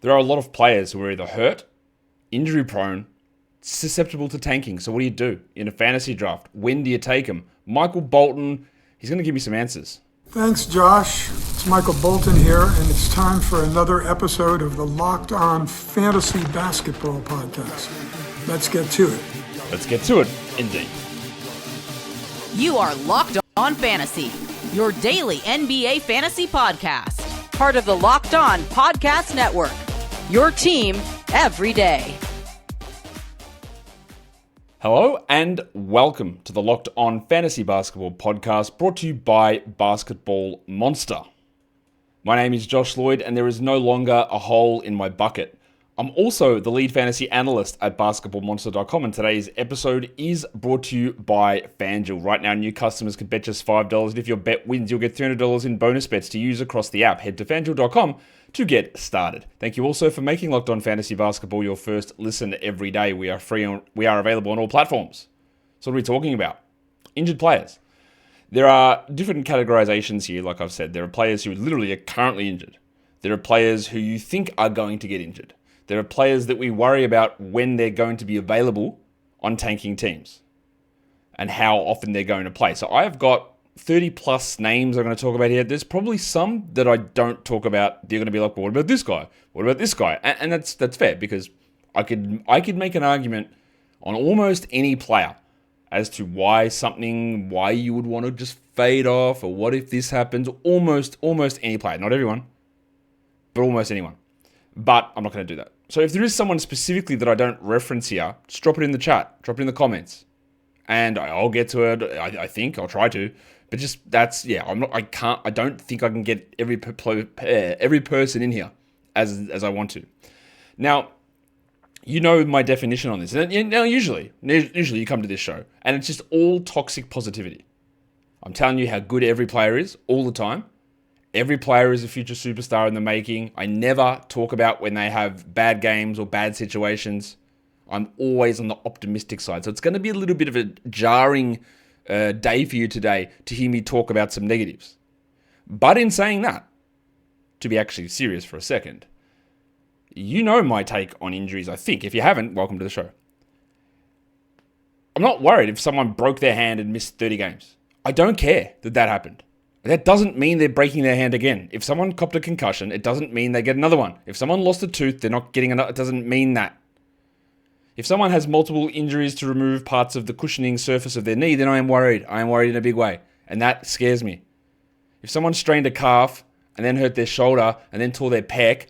There are a lot of players who are either hurt, injury prone, susceptible to tanking. So what do you do in a fantasy draft? When do you take them? Michael Bolton, he's going to give me some answers. Thanks, Josh. It's Michael Bolton here, and it's time for another episode of the Locked On Fantasy Basketball Podcast. Let's get to it. Let's get to it, indeed. You are Locked On Fantasy, your daily NBA fantasy podcast. Part of the Locked On Podcast Network, your team every day. Hello and welcome to the Locked On Fantasy Basketball Podcast, brought to you by Basketball Monster. My name is Josh Lloyd, and there is no longer a hole in my bucket. I'm also the lead fantasy analyst at basketballmonster.com, and today's episode is brought to you by FanDuel. Right now, new customers can bet just $5, and if your bet wins, you'll get $300 in bonus bets to use across the app. Head to FanDuel.com to get started. Thank you also for making Locked On Fantasy Basketball your first listen every day. We are available on all platforms. So what are we talking about? Injured players. There are different categorizations here, like I've said. There are players who literally are currently injured. There are players who you think are going to get injured. There are players that we worry about when they're going to be available on tanking teams and how often they're going to play. So I have got 30 plus names I'm going to talk about here. There's probably some that I don't talk about. They're going to be like, well, what about this guy? What about this guy? And that's fair, because I could make an argument on almost any player as to why you would want to just fade off, or what if this happens. Almost any player. Not everyone, but almost anyone. But I'm not going to do that. So if there is someone specifically that I don't reference here, just drop it in the chat, drop it in the comments, and I'll get to it. I think I'll try to, but just I don't think I can get every person in here as I want to. Now, you know my definition on this. Now, usually you come to this show and it's just all toxic positivity. I'm telling you how good every player is all the time. Every player is a future superstar in the making. I never talk about when they have bad games or bad situations. I'm always on the optimistic side. So it's going to be a little bit of a jarring day for you today to hear me talk about some negatives. But in saying that, to be actually serious for a second, you know my take on injuries, I think. If you haven't, welcome to the show. I'm not worried if someone broke their hand and missed 30 games. I don't care that happened. That doesn't mean they're breaking their hand again. If someone copped a concussion, it doesn't mean they get another one. If someone lost a tooth, they're not getting another. It doesn't mean that. If someone has multiple injuries to remove parts of the cushioning surface of their knee, then I am worried. I am worried in a big way. And that scares me. If someone strained a calf and then hurt their shoulder and then tore their pec,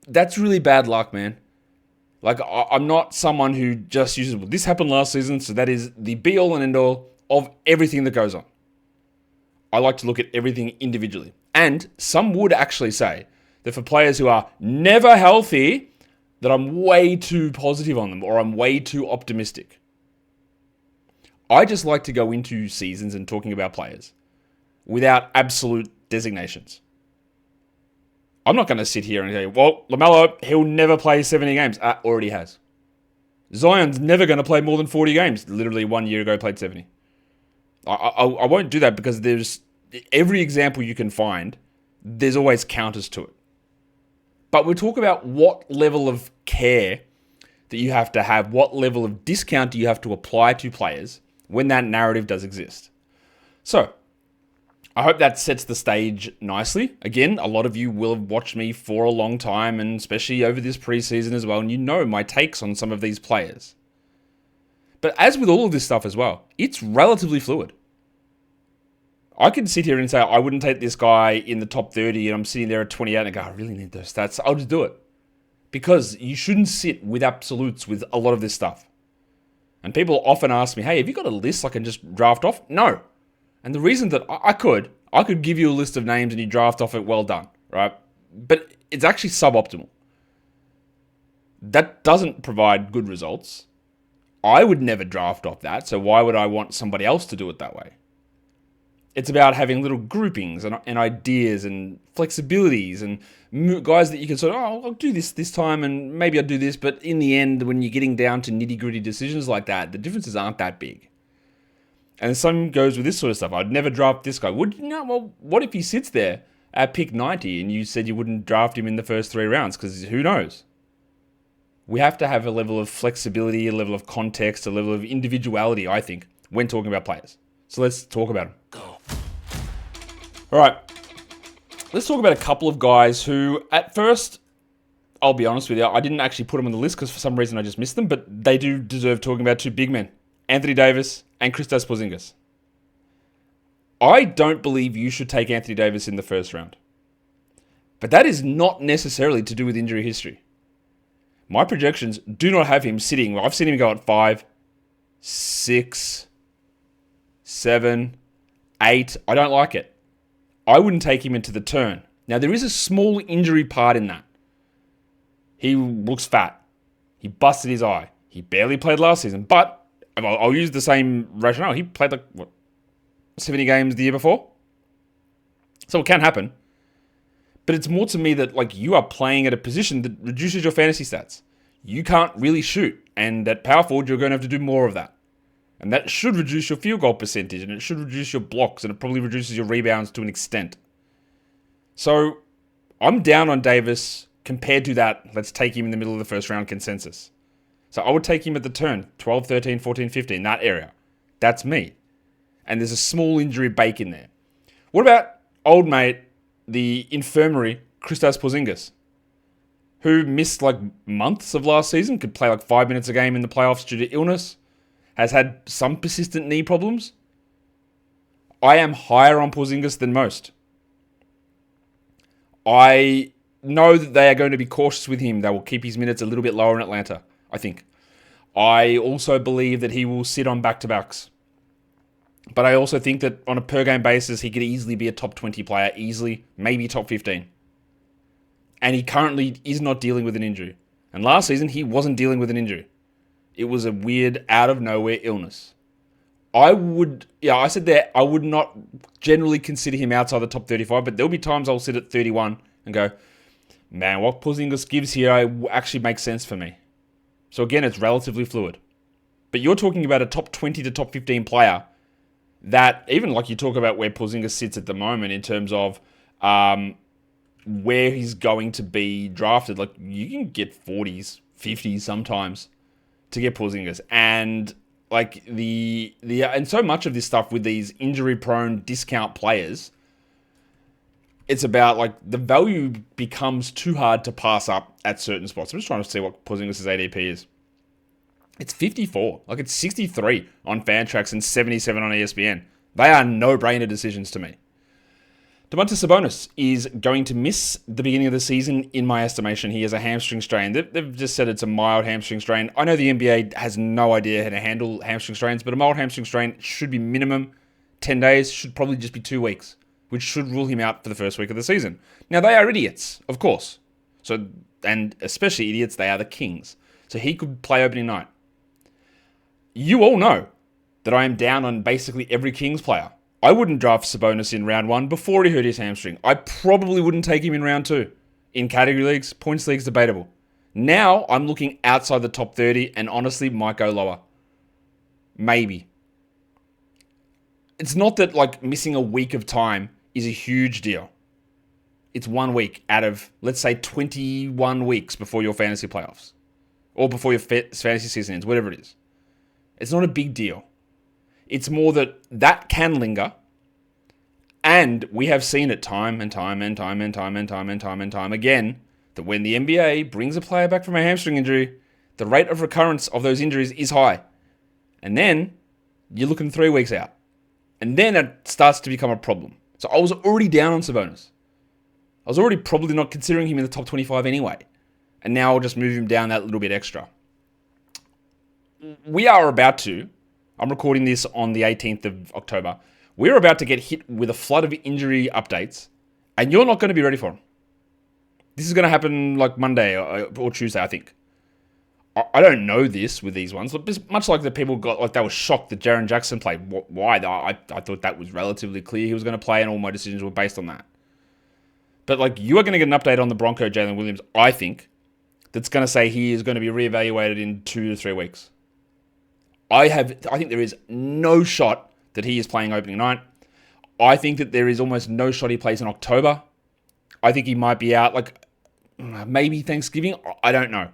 that's really bad luck, man. Like, I'm not someone who just uses, well, this happened last season, so that is the be-all and end-all of everything that goes on. I like to look at everything individually. And some would actually say that for players who are never healthy, that I'm way too positive on them, or I'm way too optimistic. I just like to go into seasons and talking about players without absolute designations. I'm not going to sit here and say, well, LaMelo, he'll never play 70 games. Already has. Zion's never going to play more than 40 games. Literally 1 year ago played 70. I won't do that, because there's every example you can find, there's always counters to it. But we'll talk about what level of care that you have to have, what level of discount do you have to apply to players when that narrative does exist. So, I hope that sets the stage nicely. Again, a lot of you will have watched me for a long time, and especially over this preseason as well, and you know my takes on some of these players. But as with all of this stuff as well, it's relatively fluid. I could sit here and say, I wouldn't take this guy in the top 30, and I'm sitting there at 28 and I go, I really need those stats. I'll just do it. Because you shouldn't sit with absolutes with a lot of this stuff. And people often ask me, hey, have you got a list I can just draft off? No. And the reason that I could give you a list of names and you draft off it, well done, right? But it's actually suboptimal. That doesn't provide good results. I would never draft off that, so why would I want somebody else to do it that way? It's about having little groupings and ideas and flexibilities and guys that you can sort of, I'll do this time and maybe I'll do this. But in the end, when you're getting down to nitty gritty decisions like that, the differences aren't that big. And some goes with this sort of stuff. I'd never draft this guy. Well, what if he sits there at pick 90 and you said you wouldn't draft him in the first 3 rounds because who knows? We have to have a level of flexibility, a level of context, a level of individuality, I think, when talking about players. So let's talk about them. Go. All right. Let's talk about a couple of guys who, at first, I'll be honest with you, I didn't actually put them on the list because for some reason I just missed them, but they do deserve talking about 2 big men, Anthony Davis and Kristaps Porzingis. I don't believe you should take Anthony Davis in the first round. But that is not necessarily to do with injury history. My projections do not have him sitting. I've seen him go at 5, 6, 7, 8. I don't like it. I wouldn't take him into the turn. Now, there is a small injury part in that. He looks fat. He busted his eye. He barely played last season, but I'll use the same rationale. He played 70 games the year before? So it can happen. But it's more to me that you are playing at a position that reduces your fantasy stats. You can't really shoot. And at power forward, you're going to have to do more of that. And that should reduce your field goal percentage. And it should reduce your blocks. And it probably reduces your rebounds to an extent. So I'm down on Davis compared to that. Let's take him in the middle of the first round consensus. So I would take him at the turn. 12, 13, 14, 15. That area. That's me. And there's a small injury bake in there. What about old mate, the infirmary, Kristaps Porzingis, who missed months of last season, could play 5 minutes a game in the playoffs due to illness, has had some persistent knee problems. I am higher on Porzingis than most. I know that they are going to be cautious with him. They will keep his minutes a little bit lower in Atlanta, I think. I also believe that he will sit on back-to-backs. But I also think that on a per-game basis, he could easily be a top 20 player, easily, maybe top 15. And he currently is not dealing with an injury. And last season, he wasn't dealing with an injury. It was a weird, out-of-nowhere illness. I would not generally consider him outside the top 35, but there'll be times I'll sit at 31 and go, man, what Porzingis gives here actually makes sense for me. So again, it's relatively fluid. But you're talking about a top 20 to top 15 player that, even you talk about where Porzingis sits at the moment in terms of where he's going to be drafted, you can get 40s, 50s sometimes to get Porzingis. And and so much of this stuff with these injury-prone discount players, it's about the value becomes too hard to pass up at certain spots. I'm just trying to see what Porzingis' ADP is. It's 54. It's 63 on Fantrax and 77 on ESPN. They are no-brainer decisions to me. Domantas Sabonis is going to miss the beginning of the season, in my estimation. He has a hamstring strain. They've just said it's a mild hamstring strain. I know the NBA has no idea how to handle hamstring strains, but a mild hamstring strain should be minimum 10 days, should probably just be 2 weeks, which should rule him out for the first week of the season. Now, they are idiots, of course. And especially idiots, they are the Kings. So he could play opening night. You all know that I am down on basically every Kings player. I wouldn't draft Sabonis in round 1 before he hurt his hamstring. I probably wouldn't take him in round 2. In category leagues, points leagues, debatable. Now, I'm looking outside the top 30 and honestly might go lower. Maybe. It's not that missing a week of time is a huge deal. It's 1 week out of, let's say, 21 weeks before your fantasy playoffs. Or before your fantasy season ends, whatever it is. It's not a big deal. It's more that can linger. And we have seen it time and time and time and time and time and time and time again that when the NBA brings a player back from a hamstring injury, the rate of recurrence of those injuries is high. And then you're looking 3 weeks out. And then it starts to become a problem. So I was already down on Sabonis. I was already probably not considering him in the top 25 anyway. And now I'll just move him down that little bit extra. I'm recording this on the 18th of October. We're about to get hit with a flood of injury updates, and you're not going to be ready for them. This is going to happen Monday or Tuesday, I think. I don't know this with these ones. Much like the people got, they were shocked that Jaren Jackson played. Why? I thought that was relatively clear he was going to play, and all my decisions were based on that. But you are going to get an update on the Bronco, Jalen Williams, I think, that's going to say he is going to be reevaluated in 2 to 3 weeks. I think there is no shot that he is playing opening night. I think that there is almost no shot he plays in October. I think he might be out, like, maybe Thanksgiving. I don't know.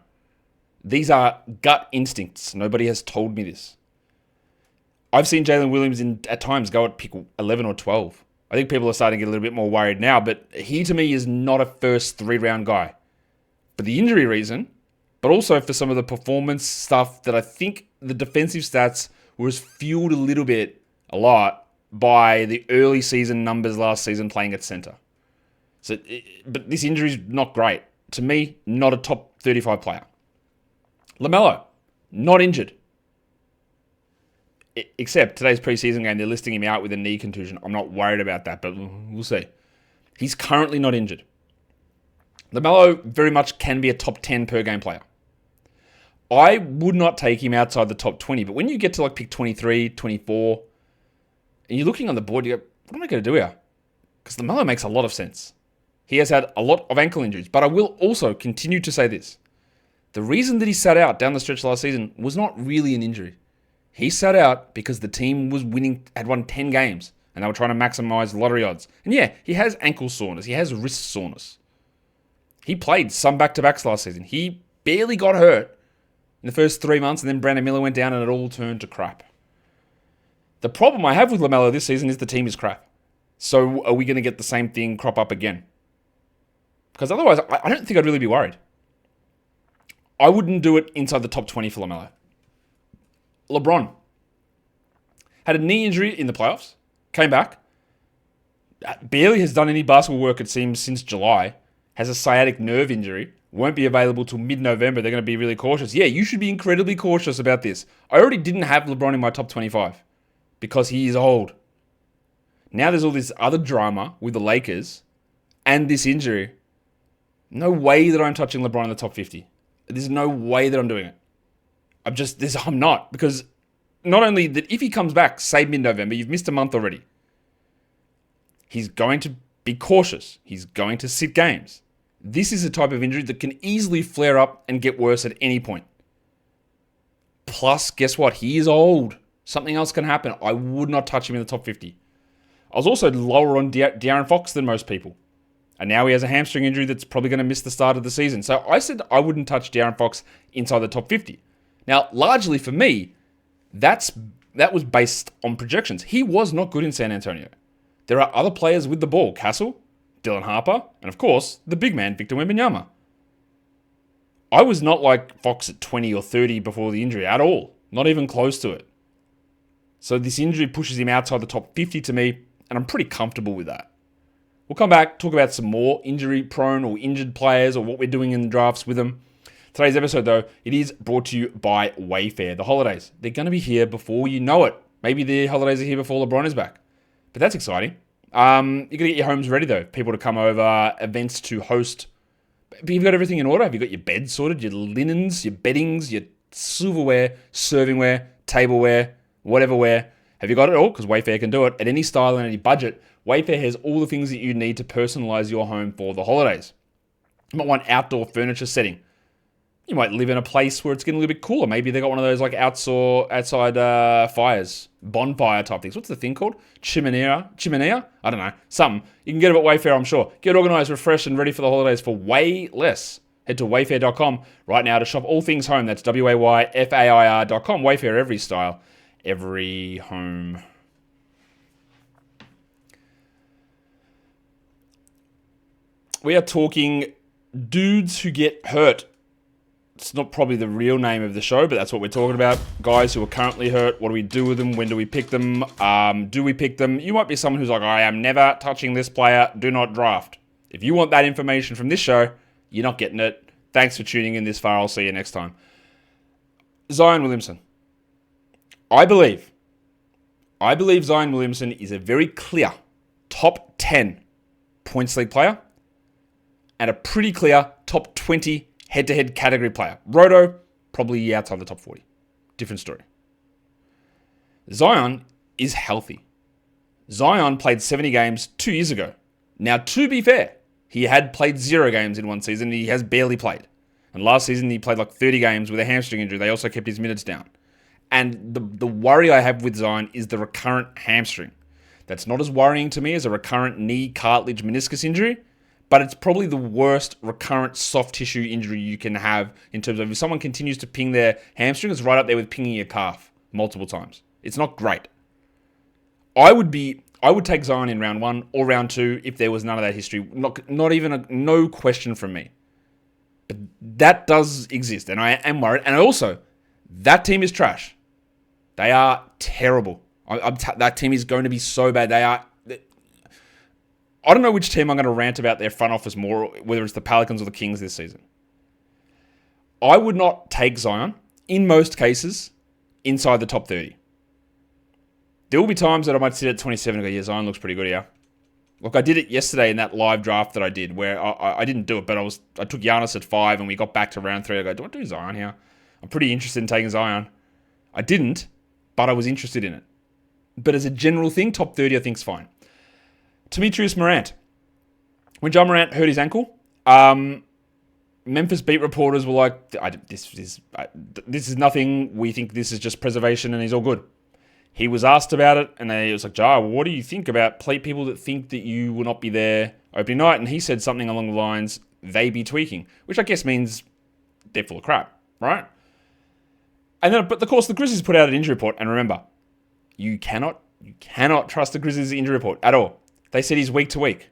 These are gut instincts. Nobody has told me this. I've seen Jalen Williams at times go at pick 11 or 12. I think people are starting to get a little bit more worried now, but he to me is not a first 3-round guy. For the injury reason, but also for some of the performance stuff that I think the defensive stats was fueled a lot by the early season numbers last season playing at center. But this injury is not great. To me, not a top 35 player. LaMelo, not injured. Except today's preseason game, they're listing him out with a knee contusion. I'm not worried about that, but we'll see. He's currently not injured. LaMelo very much can be a top 10 per game player. I would not take him outside the top 20, but when you get to like pick 23, 24, and you're looking on the board, you go, what am I going to do here? Because LaMelo makes a lot of sense. He has had a lot of ankle injuries, but I will also continue to say this. The reason that he sat out down the stretch last season was not really an injury. He sat out because the team was winning, had won 10 games, and they were trying to maximize lottery odds. And yeah, he has ankle soreness. He has wrist soreness. He played some back-to-backs last season. He barely got hurt in the first 3 months, and then Brandon Miller went down, and it all turned to crap. The problem I have with LaMelo this season is the team is crap. So are we going to get the same thing crop up again? Because otherwise, I don't think I'd really be worried. I wouldn't do it inside the top 20 for LaMelo. LeBron had a knee injury in the playoffs, came back, barely has done any basketball work, it seems, since July, has a sciatic nerve injury, won't be available till mid-November. They're going to be really cautious. Yeah, you should be incredibly cautious about this. I already didn't have LeBron in my top 25 because he is old. Now there's all this other drama with the Lakers and this injury. No way that I'm touching LeBron in the top 50. There's no way that I'm doing it. I'm not. Because not only that, if he comes back, say mid-November, you've missed a month already. He's going to be cautious. He's going to sit games. This is a type of injury that can easily flare up and get worse at any point. Plus, guess what? He is old. Something else can happen. I would not touch him in the top 50. I was also lower on De'Aaron Fox than most people. And now he has a hamstring injury that's probably going to miss the start of the season. So I said I wouldn't touch De'Aaron Fox inside the top 50. Now, largely for me, that was based on projections. He was not good in San Antonio. There are other players with the ball. Castle, Dylan Harper, and of course, the big man, Victor Wembanyama. I was not like Fox at 20 or 30 before the injury at all. Not even close to it. So this injury pushes him outside the top 50 to me, and I'm pretty comfortable with that. We'll come back, talk about some more injury-prone or injured players or what we're doing in the drafts with them. Today's episode, though, it is brought to you by Wayfair. The holidays, they're going to be here before you know it. Maybe the holidays are here before LeBron is back. But that's exciting. You're going to get your homes ready, though. People to come over, events to host. But you've got everything in order. Have you got your bed sorted, your linens, your beddings, your silverware, servingware, tableware, whatever ware? Have you got it all? Because Wayfair can do it at any style and any budget. Wayfair has all the things that you need to personalize your home for the holidays. You might want outdoor furniture setting. You might live in a place where it's getting a little bit cooler. Maybe they got one of those like outside fires, bonfire type things. What's the thing called? Chimenea? I don't know. Something. You can get it at Wayfair, I'm sure. Get organized, refreshed, and ready for the holidays for way less. Head to wayfair.com right now to shop all things home. That's WAYFAIR.com. Wayfair, every style, every home. We are talking dudes who get hurt. It's not probably the real name of the show, but that's what we're talking about. Guys who are currently hurt. What do we do with them? When do we pick them? Do we pick them? You might be someone who's like, I am never touching this player. Do not draft. If you want that information from this show, you're not getting it. Thanks for tuning in this far. I'll see you next time. Zion Williamson. I believe Zion Williamson is a very clear top 10 points league player and a pretty clear top 20 head-to-head category player. Roto, probably outside the top 40. Different story. Zion is healthy. Zion played 70 games 2 years ago. Now, to be fair, he had played 0 games in one season. He has barely played. And last season, he played like 30 games with a hamstring injury. They also kept his minutes down. And the worry I have with Zion is the recurrent hamstring. That's not as worrying to me as a recurrent knee cartilage meniscus injury, but it's probably the worst recurrent soft tissue injury you can have in terms of if someone continues to ping their hamstring, it's right up there with pinging your calf multiple times. It's not great. I would take Zion in round 1 or round 2 if there was none of that history. Not even no question from me. But that does exist, and I am worried. And also, that team is trash. They are terrible. That team is going to be so bad. I don't know which team I'm going to rant about their front office more, whether it's the Pelicans or the Kings this season. I would not take Zion, in most cases, inside the top 30. There will be times that I might sit at 27 and go, yeah, Zion looks pretty good here. Look, I did it yesterday in that live draft that I did, where I didn't do it, but I took Giannis at 5, and we got back to round 3. I go, do I do Zion here? I'm pretty interested in taking Zion. I didn't, but I was interested in it. But as a general thing, top 30 I think is fine. Demetrius Morant. When John Morant hurt his ankle, Memphis beat reporters were like, this is nothing. We think this is just preservation and he's all good. He was asked about it, and it was like, Ja, what do you think about people that think that you will not be there opening night? And he said something along the lines, they be tweaking, which I guess means they're full of crap, right? And then, but of course, the Grizzlies put out an injury report, and remember, you cannot trust the Grizzlies' injury report at all. They said he's week to week.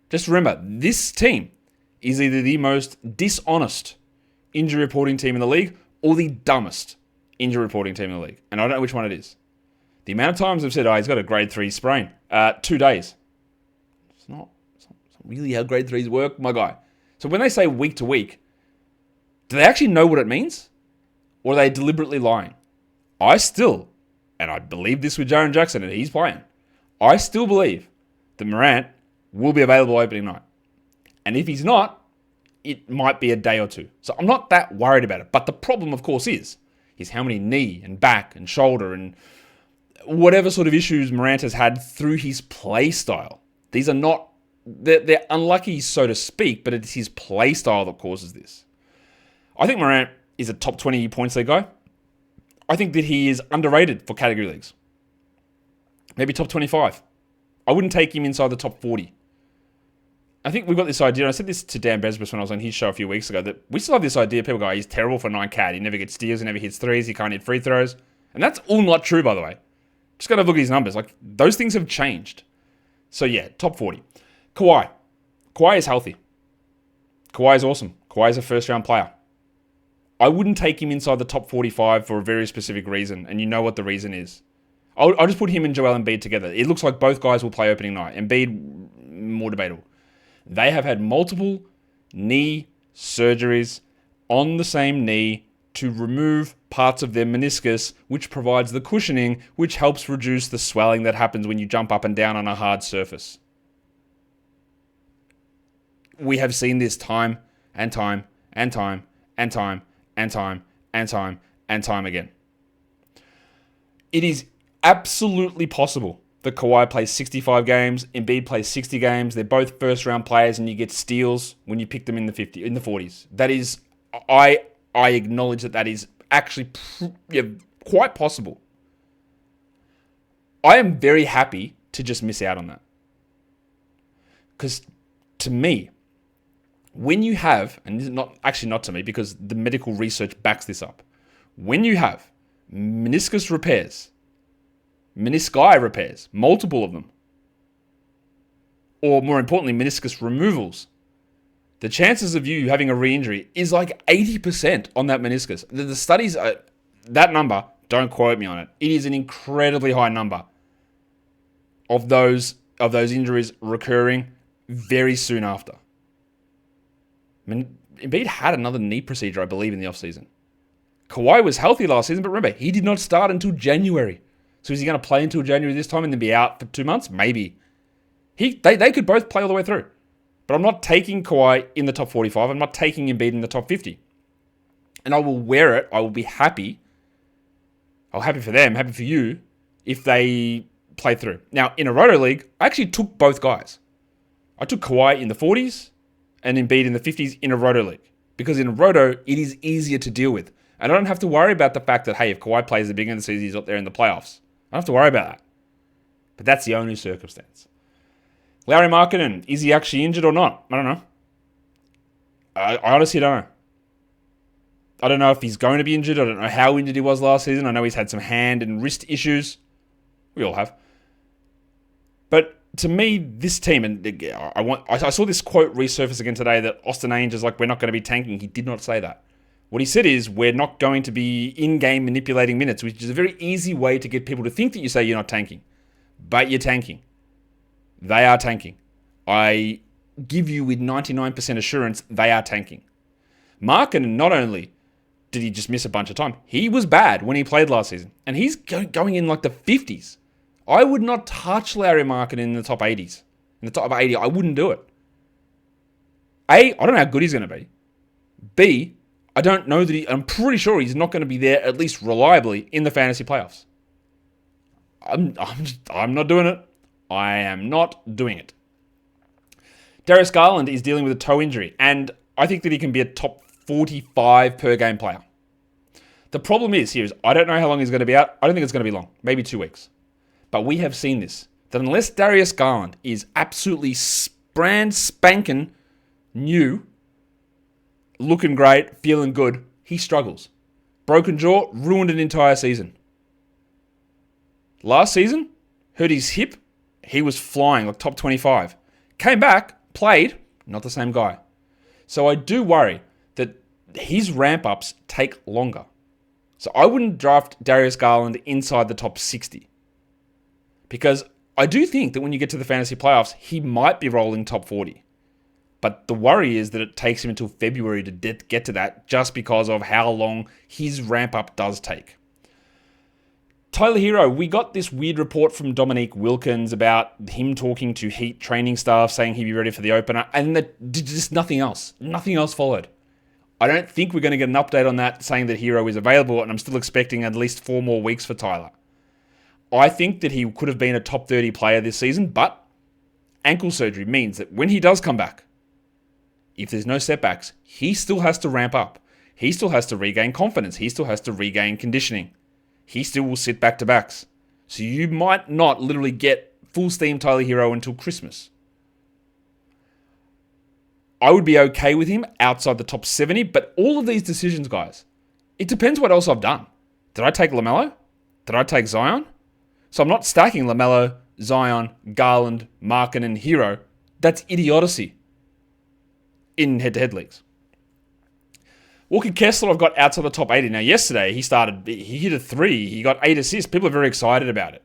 Just remember, this team is either the most dishonest injury reporting team in the league or the dumbest injury reporting team in the league. And I don't know which one it is. The amount of times I've said, he's got a grade 3 sprain. 2 days. It's not really how grade 3s work, my guy. So when they say week to week, do they actually know what it means? Or are they deliberately lying? I still, and I believe this with Jaren Jackson, and he's playing, I still believe that Morant will be available opening night. And if he's not, it might be a day or two. So I'm not that worried about it. But the problem, of course, is how many knee and back and shoulder and whatever sort of issues Morant has had through his play style. These are not, they're unlucky, so to speak, but it's his play style that causes this. I think Morant is a top 20 points league guy. I think that he is underrated for category leagues. Maybe top 25. I wouldn't take him inside the top 40. I think we've got this idea, and I said this to Dan Besbris when I was on his show a few weeks ago, that we still have this idea, people go, he's terrible for 9 cat, he never gets steals, he never hits threes, he can't hit free throws. And that's all not true, by the way. Just got to look at his numbers. Like, those things have changed. So yeah, top 40. Kawhi. Kawhi is healthy. Kawhi is awesome. Kawhi is a first-round player. I wouldn't take him inside the top 45 for a very specific reason, and you know what the reason is. I'll just put him and Joel Embiid together. It looks like both guys will play opening night. Embiid, more debatable. They have had multiple knee surgeries on the same knee to remove parts of their meniscus, which provides the cushioning, which helps reduce the swelling that happens when you jump up and down on a hard surface. We have seen this time and time and time and time and time and time and time again. It is absolutely possible that Kawhi plays 65 games, Embiid plays 60 games. They're both first-round players, and you get steals when you pick them in the 40s. That is, I acknowledge that is actually quite possible. I am very happy to just miss out on that. Because to me, when you have, and this is not to me because the medical research backs this up, when you have meniscus repairs, menisci repairs, multiple of them, or more importantly, meniscus removals, the chances of you having a re-injury is like 80% on that meniscus. The studies, that number, don't quote me on it. It is an incredibly high number of those injuries recurring very soon after. I mean, Embiid had another knee procedure, I believe, in the offseason. Kawhi was healthy last season, but remember, he did not start until January. So is he going to play until January this time and then be out for 2 months? Maybe. They could both play all the way through. But I'm not taking Kawhi in the top 45. I'm not taking Embiid in the top 50. And I will wear it. I will be happy. I'm happy for them, happy for you, if they play through. Now, in a Roto League, I actually took both guys. I took Kawhi in the 40s and Embiid in the 50s in a Roto League. Because in a Roto, it is easier to deal with. And I don't have to worry about the fact that, hey, if Kawhi plays the beginning of the season, he's up there in the playoffs. I don't have to worry about that. But that's the only circumstance. Lauri Markkanen, is he actually injured or not? I don't know. I honestly don't know. I don't know if he's going to be injured. I don't know how injured he was last season. I know he's had some hand and wrist issues. We all have. But to me, this team, and I saw this quote resurface again today that Austin Ainge is like, we're not going to be tanking. He did not say that. What he said is, we're not going to be in-game manipulating minutes, which is a very easy way to get people to think that you say you're not tanking. But you're tanking. They are tanking. I give you with 99% assurance, they are tanking. Markkanen, not only did he just miss a bunch of time, he was bad when he played last season. And he's going in like the 50s. I would not touch Lauri Markkanen in the top 80s. In the top 80, I wouldn't do it. A, I don't know how good he's going to be. B, I don't know that I'm pretty sure he's not going to be there, at least reliably, in the fantasy playoffs. I'm not doing it. I am not doing it. Darius Garland is dealing with a toe injury, and I think that he can be a top 45 per game player. The problem is I don't know how long he's going to be out. I don't think it's going to be long. Maybe 2 weeks. But we have seen this, that unless Darius Garland is absolutely brand spanking new, looking great, feeling good, he struggles. Broken jaw, ruined an entire season. Last season, hurt his hip, he was flying, like top 25. Came back, played, not the same guy. So I do worry that his ramp-ups take longer. So I wouldn't draft Darius Garland inside the top 60. Because I do think that when you get to the fantasy playoffs, he might be rolling top 40. But the worry is that it takes him until February to get to that, just because of how long his ramp-up does take. Tyler Hero, we got this weird report from Dominique Wilkins about him talking to Heat training staff, saying he'd be ready for the opener, and just nothing else. Nothing else followed. I don't think we're going to get an update on that saying that Hero is available, and I'm still expecting at least 4 more weeks for Tyler. I think that he could have been a top 30 player this season, but ankle surgery means that when he does come back, if there's no setbacks, he still has to ramp up. He still has to regain confidence. He still has to regain conditioning. He still will sit back-to-backs. So you might not literally get full steam Tyler Hero until Christmas. I would be okay with him outside the top 70, but all of these decisions, guys, it depends what else I've done. Did I take LaMelo? Did I take Zion? So I'm not stacking LaMelo, Zion, Garland, Markkanen, Hero. That's idiocy in head-to-head leagues. Walker Kessler, I've got outside the top 80. Now, yesterday, he hit a 3. He got 8 assists. People are very excited about it.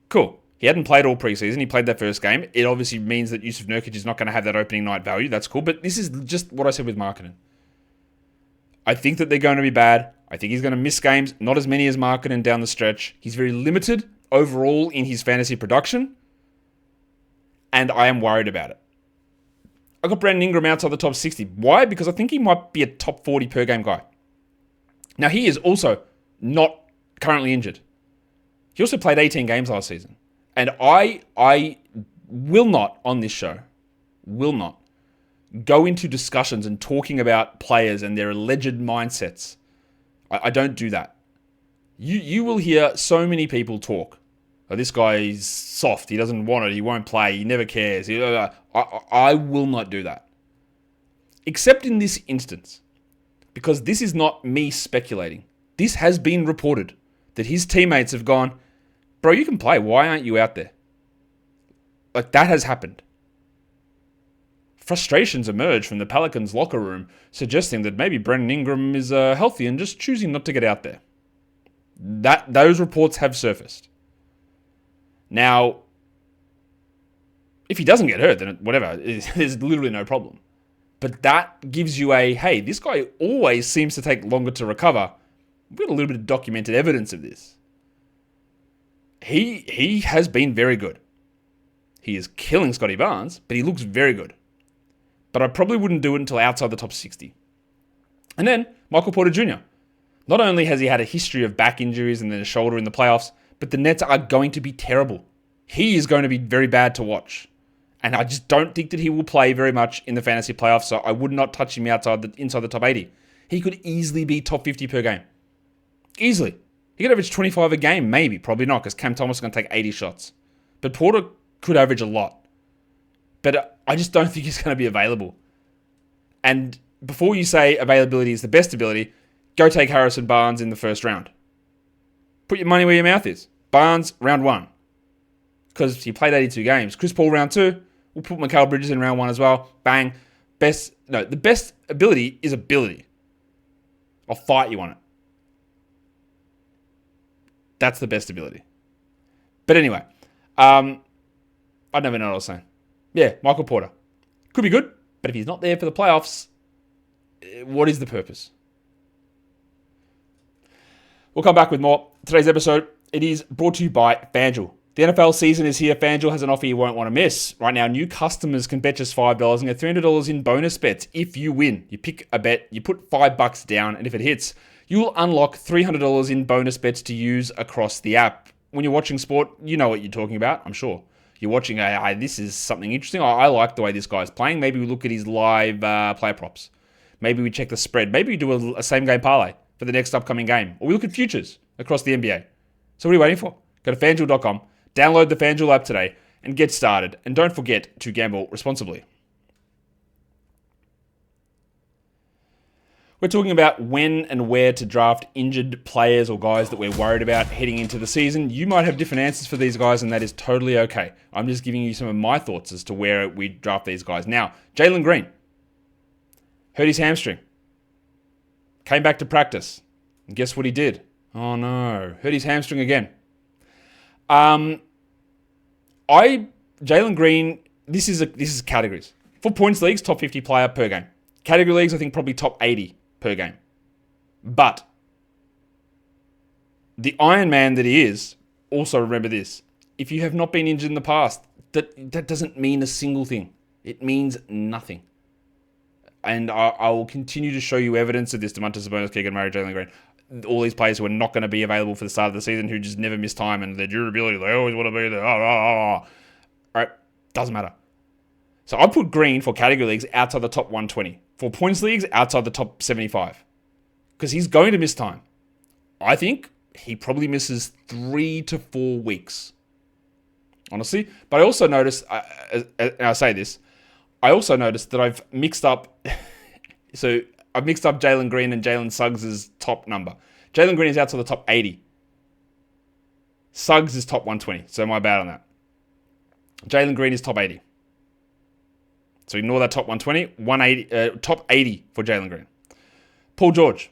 Cool. He hadn't played all preseason. He played that first game. It obviously means that Yusuf Nurkic is not going to have that opening night value. That's cool. But this is just what I said with Markkanen. I think that they're going to be bad. I think he's going to miss games. Not as many as Markkanen down the stretch. He's very limited overall in his fantasy production. And I am worried about it. I got Brandon Ingram outside the top 60. Why? Because I think he might be a top 40 per game guy. Now, he is also not currently injured. He also played 18 games last season. And I will not, on this show, go into discussions and talking about players and their alleged mindsets. I don't do that. You will hear so many people talk. Oh, this guy is soft. He doesn't want it. He won't play. He never cares. I will not do that. Except in this instance. Because this is not me speculating. This has been reported. That his teammates have gone, bro, you can play. Why aren't you out there? Like, that has happened. Frustrations emerge from the Pelicans locker room, suggesting that maybe Brandon Ingram is healthy and just choosing not to get out there. Those reports have surfaced. Now, if he doesn't get hurt, then whatever, there's literally no problem. But that gives you hey, this guy always seems to take longer to recover. We've got a little bit of documented evidence of this. He has been very good. He is killing Scotty Barnes, but he looks very good. But I probably wouldn't do it until outside the top 60. And then, Michael Porter Jr. Not only has he had a history of back injuries and then a shoulder in the playoffs, but the Nets are going to be terrible. He is going to be very bad to watch. And I just don't think that he will play very much in the fantasy playoffs, so I would not touch him inside the top 80. He could easily be top 50 per game. Easily. He could average 25 a game, maybe. Probably not, because Cam Thomas is going to take 80 shots. But Porter could average a lot. but I just don't think he's going to be available. And before you say availability is the best ability, go take Harrison Barnes in the first round. Put your money where your mouth is. Barnes, round 1. Because he played 82 games. Chris Paul, round 2. We'll put Mikal Bridges in round 1 as well. Bang. The best ability is ability. I'll fight you on it. That's the best ability. But anyway, I don't even know what I was saying. Yeah, Michael Porter. Could be good, but if he's not there for the playoffs, what is the purpose? We'll come back with more. Today's episode, it is brought to you by FanDuel. The NFL season is here. FanDuel has an offer you won't want to miss. Right now, new customers can bet just $5 and get $300 in bonus bets if you win. You pick a bet, you put $5 down, and if it hits, you'll unlock $300 in bonus bets to use across the app. When you're watching sport, you know what you're talking about, I'm sure. You're watching, this is something interesting. I like the way this guy's playing. Maybe we look at his live player props. Maybe we check the spread. Maybe we do a same-game parlay for the next upcoming game. Or we look at futures across the NBA. So what are you waiting for? Go to FanDuel.com, download the FanDuel app today, and get started. And don't forget to gamble responsibly. We're talking about when and where to draft injured players or guys that we're worried about heading into the season. You might have different answers for these guys, and that is totally okay. I'm just giving you some of my thoughts as to where we draft these guys. Now, Jalen Green hurt his hamstring. Came back to practice. And guess what he did? Oh no, hurt his hamstring again. Jalen Green, this is categories. For points leagues, top 50 player per game. Category leagues, I think probably top 80 per game. But the Iron Man that he is, also remember this. If you have not been injured in the past, that doesn't mean a single thing. It means nothing. And I will continue to show you evidence of this. Domantas Sabonis, Keegan Murray, Jalen Green. All these players who are not going to be available for the start of the season, who just never miss time, and their durability, they always want to be there. All right, doesn't matter. So I put Green for category leagues outside the top 120. For points leagues, outside the top 75. Because he's going to miss time. I think he probably misses 3 to 4 weeks. Honestly. But I also noticed, and I say this, I also noticed that I've mixed up, I've mixed up Jalen Green and Jalen Suggs' top number. Jalen Green is outside the top 80. Suggs is top 120, so my bad on that. Jalen Green is top 80. So ignore that top 120, top 80 for Jalen Green. Paul George.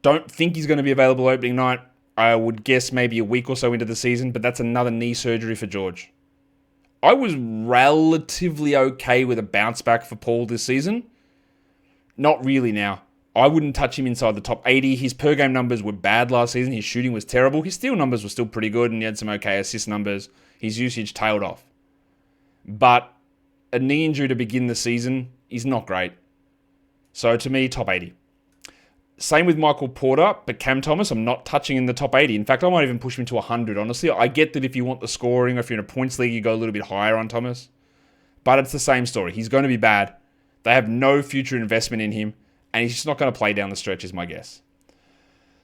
Don't think he's going to be available opening night. I would guess maybe a week or so into the season, but that's another knee surgery for George. I was relatively okay with a bounce back for Paul this season. Not really now. I wouldn't touch him inside the top 80. His per game numbers were bad last season. His shooting was terrible. His steal numbers were still pretty good, and he had some okay assist numbers. His usage tailed off. But a knee injury to begin the season is not great. So to me, top 80. Same with Michael Porter, but Cam Thomas, I'm not touching in the top 80. In fact, I might even push him to 100, honestly. I get that if you want the scoring, or if you're in a points league, you go a little bit higher on Thomas. But it's the same story. He's going to be bad. They have no future investment in him, and he's just not going to play down the stretch, is my guess.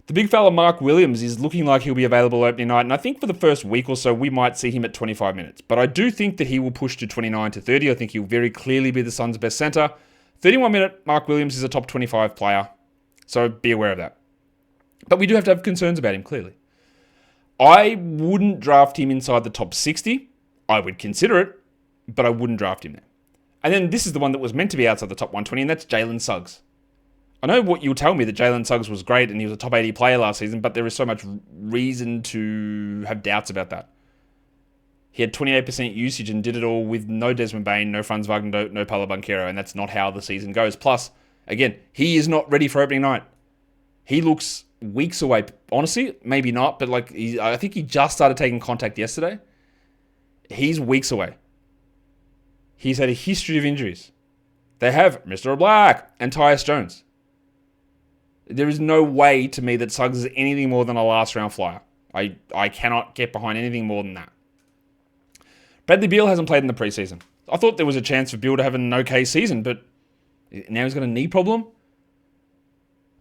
The big fella Mark Williams is looking like he'll be available opening night, and I think for the first week or so, we might see him at 25 minutes. But I do think that he will push to 29 to 30. I think he'll very clearly be the Suns' best center. 31-minute Mark Williams is a top 25 player, so be aware of that. But we do have to have concerns about him, clearly. I wouldn't draft him inside the top 60. I would consider it, but I wouldn't draft him there. And then this is the one that was meant to be outside the top 120, and that's Jalen Suggs. I know what you'll tell me that Jalen Suggs was great and he was a top 80 player last season, but there is so much reason to have doubts about that. He had 28% usage and did it all with no Desmond Bane, no Franz Wagner, no Paolo Banchero, and that's not how the season goes. Plus, again, he is not ready for opening night. He looks weeks away. Honestly, maybe not, but I think he just started taking contact yesterday. He's weeks away. He's had a history of injuries. They have Mr. Black and Tyus Jones. There is no way to me that Suggs is anything more than a last round flyer. I cannot get behind anything more than that. Bradley Beal hasn't played in the preseason. I thought there was a chance for Beal to have an okay season, but now he's got a knee problem.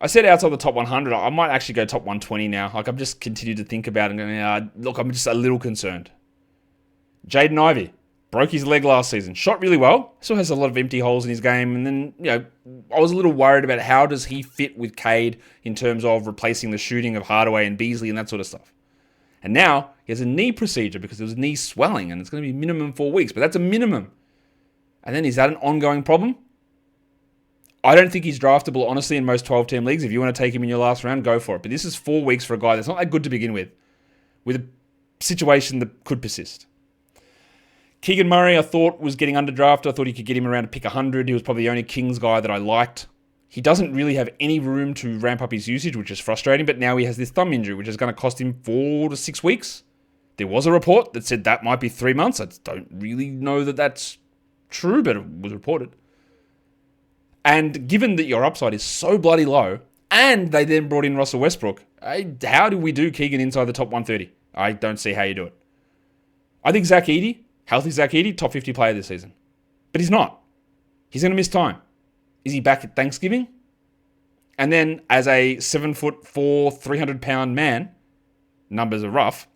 I said outside the top 100. I might actually go top 120 now. I've just continued to think about it and going, look, I'm just a little concerned. Jaden Ivey. Broke his leg last season. Shot really well. Still has a lot of empty holes in his game. And then, I was a little worried about how does he fit with Cade in terms of replacing the shooting of Hardaway and Beasley and that sort of stuff. And now he has a knee procedure because there was knee swelling and it's going to be minimum 4 weeks. But that's a minimum. And then is that an ongoing problem? I don't think he's draftable, honestly, in most 12-team leagues. If you want to take him in your last round, go for it. But this is 4 weeks for a guy that's not that good to begin with a situation that could persist. Keegan Murray, I thought, was getting underdrafted. I thought he could get him around to pick 100. He was probably the only Kings guy that I liked. He doesn't really have any room to ramp up his usage, which is frustrating, but now he has this thumb injury, which is going to cost him 4 to 6 weeks. There was a report that said that might be 3 months. I don't really know that that's true, but it was reported. And given that your upside is so bloody low, and they then brought in Russell Westbrook, how do we do Keegan inside the top 130? I don't see how you do it. I think Zach Edey, healthy Zach Edey, top 50 player this season. But he's not. He's going to miss time. Is he back at Thanksgiving? And then as a 7'4", 300-pound man, numbers are rough,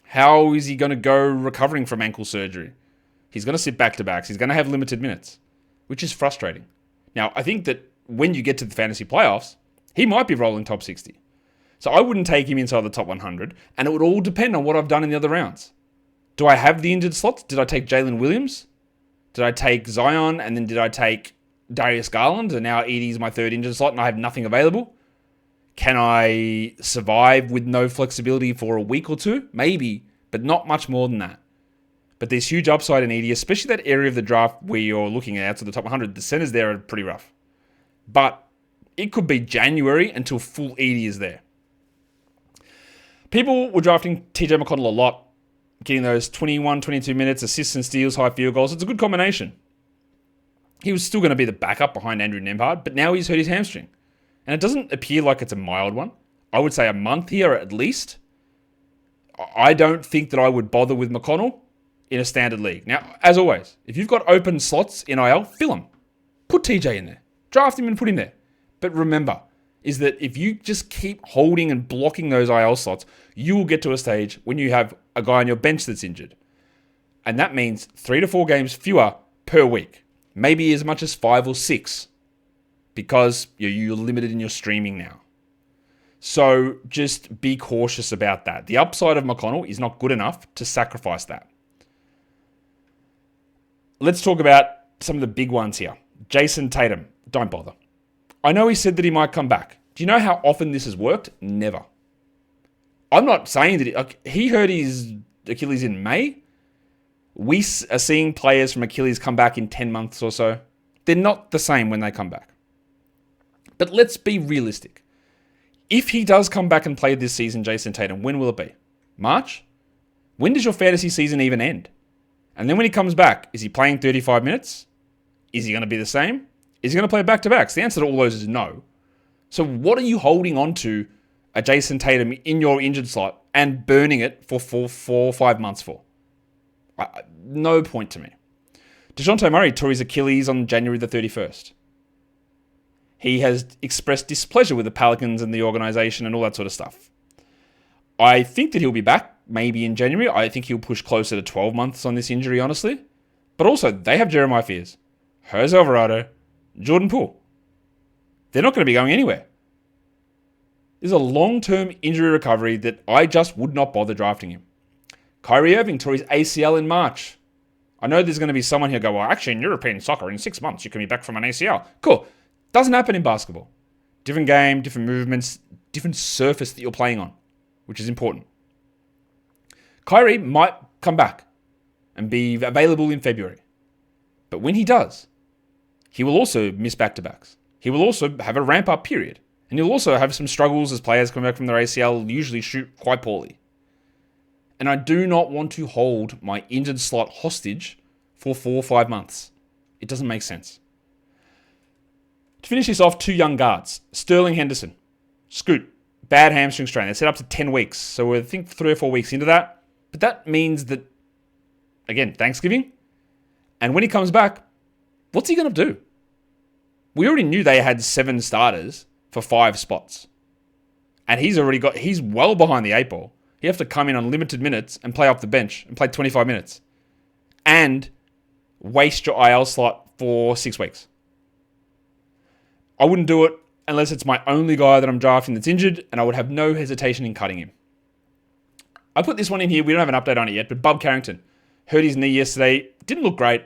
how is he going to go recovering from ankle surgery? He's going to sit back-to-backs. He's going to have limited minutes, which is frustrating. Now, I think that when you get to the fantasy playoffs, he might be rolling top 60. So I wouldn't take him inside the top 100, and it would all depend on what I've done in the other rounds. Do I have the injured slots? Did I take Jalen Williams? Did I take Zion? And then did I take Darius Garland? And now Edey's my third injured slot and I have nothing available. Can I survive with no flexibility for a week or two? Maybe, but not much more than that. But there's huge upside in Edey, especially that area of the draft where you're looking at outside the top 100. The centers there are pretty rough. But it could be January until full Edey is there. People were drafting TJ McConnell a lot, getting those 21, 22 minutes, assists and steals, high field goals. It's a good combination. He was still going to be the backup behind Andrew Nembhard, but now he's hurt his hamstring. And it doesn't appear like it's a mild one. I would say a month here at least. I don't think that I would bother with McConnell in a standard league. Now, as always, if you've got open slots in IL, fill them. Put TJ in there. Draft him and put him there. But remember, is that if you just keep holding and blocking those IL slots, you will get to a stage when you have a guy on your bench that's injured. And that means 3 to 4 games fewer per week. Maybe as much as 5 or 6. Because you're limited in your streaming now. So just be cautious about that. The upside of McConnell is not good enough to sacrifice that. Let's talk about some of the big ones here. Jason Tatum. Don't bother. I know he said that he might come back. Do you know how often this has worked? Never. I'm not saying that he hurt his Achilles in May. We are seeing players from Achilles come back in 10 months or so. They're not the same when they come back. But let's be realistic. If he does come back and play this season, Jason Tatum, when will it be? March? When does your fantasy season even end? And then when he comes back, is he playing 35 minutes? Is he going to be the same? Is he going to play back-to-backs? The answer to all those is no. So what are you holding on to a Jason Tatum in your injured slot and burning it for 4 or 5 months for? No point to me. DeJounte Murray tore his Achilles on January the 31st. He has expressed displeasure with the Pelicans and the organization and all that sort of stuff. I think that he'll be back maybe in January. I think he'll push closer to 12 months on this injury, honestly. But also, they have Jeremiah Fears, Jose Alvarado, Jordan Poole. They're not going to be going anywhere. There's a long-term injury recovery that I just would not bother drafting him. Kyrie Irving tore his ACL in March. I know there's going to be someone here go, well, actually in European soccer, in 6 months, you can be back from an ACL. Cool. Doesn't happen in basketball. Different game, different movements, different surface that you're playing on, which is important. Kyrie might come back and be available in February. But when he does, he will also miss back-to-backs. He will also have a ramp-up period. And he'll also have some struggles as players come back from their ACL usually shoot quite poorly. And I do not want to hold my injured slot hostage for 4 or 5 months. It doesn't make sense. To finish this off, 2 young guards. Sterling Henderson. Scoot. Bad hamstring strain. They said up to 10 weeks. So we're, I think, 3 or 4 weeks into that. But that means that, again, Thanksgiving. And when he comes back, what's he going to do? We already knew they had 7 starters for 5 spots. And he's well behind the 8 ball. He have to come in on limited minutes and play off the bench and play 25 minutes. and waste your IL slot for 6 weeks. I wouldn't do it unless it's my only guy that I'm drafting that's injured, and I would have no hesitation in cutting him. I put this one in here. We don't have an update on it yet, but Bub Carrington hurt his knee yesterday. Didn't look great.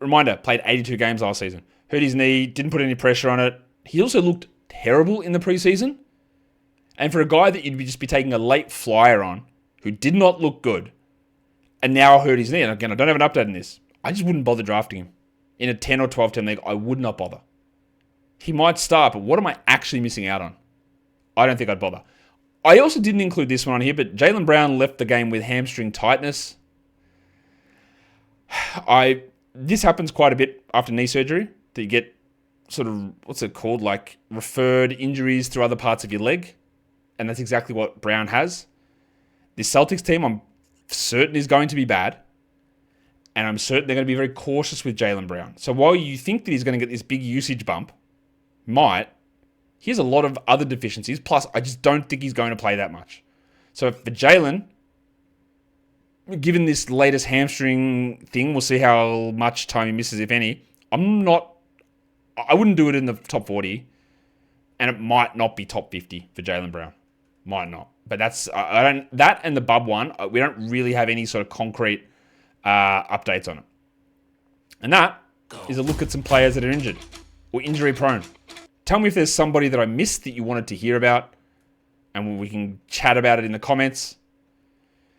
Reminder, played 82 games last season. Hurt his knee, didn't put any pressure on it. He also looked terrible in the preseason. And for a guy that you'd just be taking a late flyer on, who did not look good, and now hurt his knee, and again, I don't have an update on this, I just wouldn't bother drafting him. In a 10 or 12 team league, I would not bother. He might start, but what am I actually missing out on? I don't think I'd bother. I also didn't include this one on here, but Jaylen Brown left the game with hamstring tightness. This happens quite a bit after knee surgery, that you get sort of, what's it called, like referred injuries through other parts of your leg. And that's exactly what Brown has. This Celtics team, I'm certain is going to be bad. And I'm certain they're going to be very cautious with Jaylen Brown. So while you think that he's going to get this big usage bump, he has a lot of other deficiencies. Plus, I just don't think he's going to play that much. So for Jaylen, given this latest hamstring thing, we'll see how much time he misses, if any. I wouldn't do it in the top 40. And it might not be top 50 for Jaylen Brown. Might not. But that and the Bub one, we don't really have any sort of concrete updates on it. And that is a look at some players that are injured or injury prone. Tell me if there's somebody that I missed that you wanted to hear about, and we can chat about it in the comments.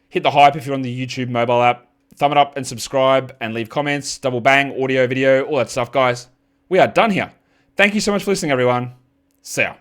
Hit the hype if you're on the YouTube mobile app. Thumb it up and subscribe and leave comments. Double bang, audio, video, all that stuff, guys. We are done here. Thank you so much for listening, everyone. See ya.